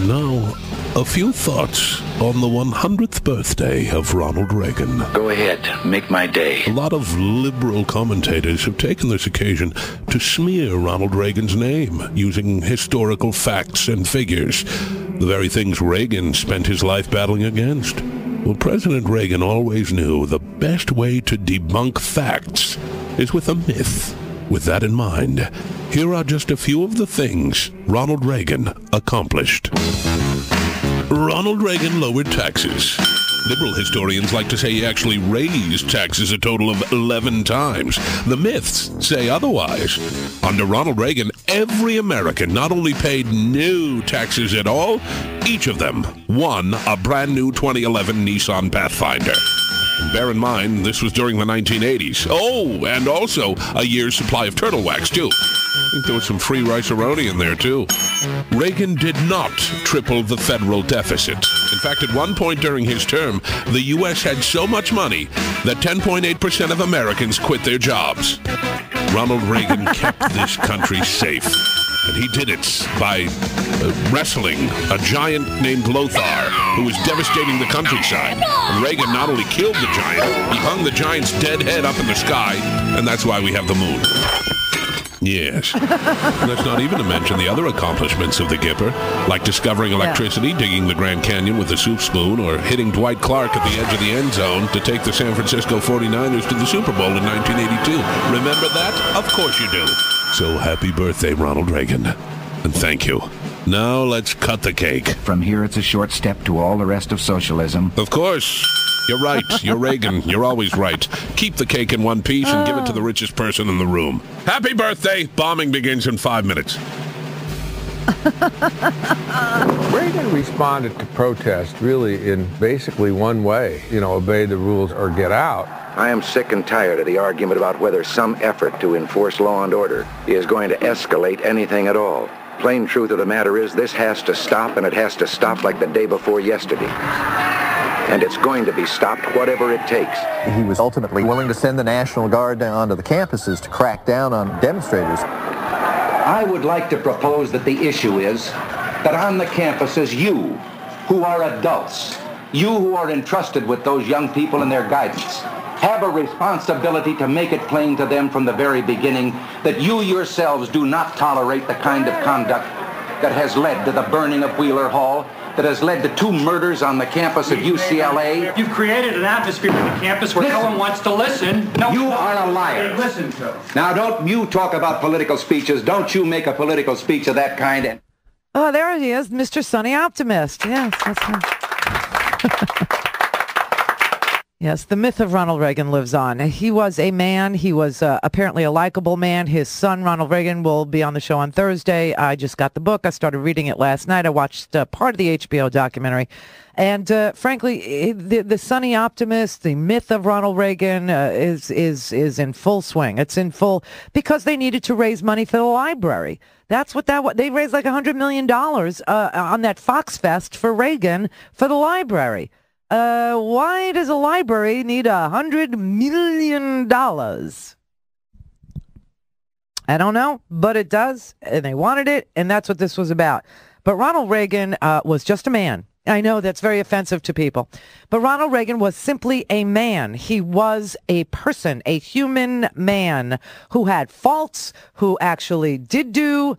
And now, a few thoughts on the 100th birthday of Ronald Reagan. Go ahead, make my day. A lot of liberal commentators have taken this occasion to smear Ronald Reagan's name using historical facts and figures, the very things Reagan spent his life battling against. Well, President Reagan always knew the best way to debunk facts is with a myth. With that in mind, here are just a few of the things Ronald Reagan accomplished. Ronald Reagan lowered taxes. Liberal historians like to say he actually raised taxes a total of 11 times. The myths say otherwise. Under Ronald Reagan, every American not only paid no taxes at all, each of them won a brand new 2011 Nissan Pathfinder. Bear in mind, this was during the 1980s. Oh, and also a year's supply of turtle wax, too. I think there was some free rice-a-roni in there, too. Reagan did not triple the federal deficit. In fact, at one point during his term, the U.S. had so much money that 10.8% of Americans quit their jobs. Ronald Reagan kept this country safe. And he did it by wrestling a giant named Lothar, who was devastating the countryside. And Reagan not only killed the giant, he hung the giant's dead head up in the sky, and that's why we have the moon. Yes. And that's not even to mention the other accomplishments of the Gipper, like discovering electricity, digging the Grand Canyon with a soup spoon, or hitting Dwight Clark at the edge of the end zone to take the San Francisco 49ers to the Super Bowl in 1982. Remember that? Of course you do. So happy birthday, Ronald Reagan. And thank you. Now let's cut the cake. From here, it's a short step to all the rest of socialism. Of course. You're right. You're Reagan. You're always right. Keep the cake in one piece and give it to the richest person in the room. Happy birthday. Bombing begins in 5 minutes. Reagan responded to protest really in basically one way. Obey the rules or get out. I am sick and tired of the argument about whether some effort to enforce law and order is going to escalate anything at all. Plain truth of the matter is this has to stop, and it has to stop like the day before yesterday. And it's going to be stopped whatever it takes. He was ultimately willing to send the National Guard down onto the campuses to crack down on demonstrators. I would like to propose that the issue is that on the campuses, you, who are adults, you who are entrusted with those young people and their guidance, have a responsibility to make it plain to them from the very beginning that you yourselves do not tolerate the kind of conduct that has led to the burning of Wheeler Hall, that has led to 2 murders on the campus of UCLA. You've created an atmosphere on the campus where no one wants to listen. No, you are a liar. Listen to. Now, don't you talk about political speeches. Don't you make a political speech of that kind. Oh, there he is, Mr. Sunny Optimist. Yes, that's him. Yes, the myth of Ronald Reagan lives on. He was a man. He was apparently a likable man. His son, Ronald Reagan, will be on the show on Thursday. I just got the book. I started reading it last night. I watched part of the HBO documentary. And frankly, the Sunny Optimist, the myth of Ronald Reagan is in full swing. It's in full because they needed to raise money for the library. That's what they raised like $100 million on that Fox Fest for Reagan for the library. Why does a library need $100 million? I don't know, but it does, and they wanted it, and that's what this was about. But Ronald Reagan was just a man. I know that's very offensive to people, but Ronald Reagan was simply a man. He was a person, a human man who had faults, who actually did do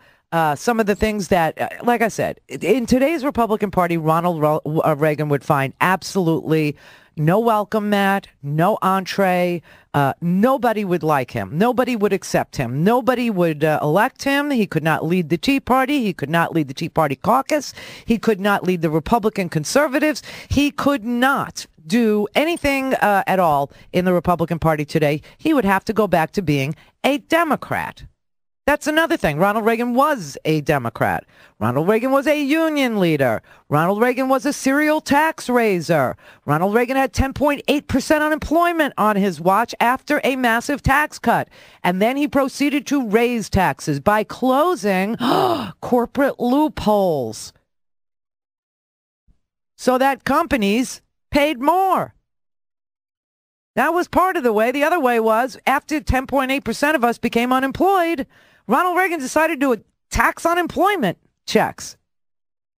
some of the things that, like I said, in today's Republican Party, Ronald Reagan would find absolutely no welcome mat, no entree. Nobody would like him. Nobody would accept him. Nobody would elect him. He could not lead the Tea Party. He could not lead the Tea Party caucus. He could not lead the Republican conservatives. He could not do anything at all in the Republican Party today. He would have to go back to being a Democrat. That's another thing. Ronald Reagan was a Democrat. Ronald Reagan was a union leader. Ronald Reagan was a serial tax raiser. Ronald Reagan had 10.8% unemployment on his watch after a massive tax cut. And then he proceeded to raise taxes by closing corporate loopholes so that companies paid more. That was part of the way. The other way was after 10.8% of us became unemployed, Ronald Reagan decided to tax unemployment checks.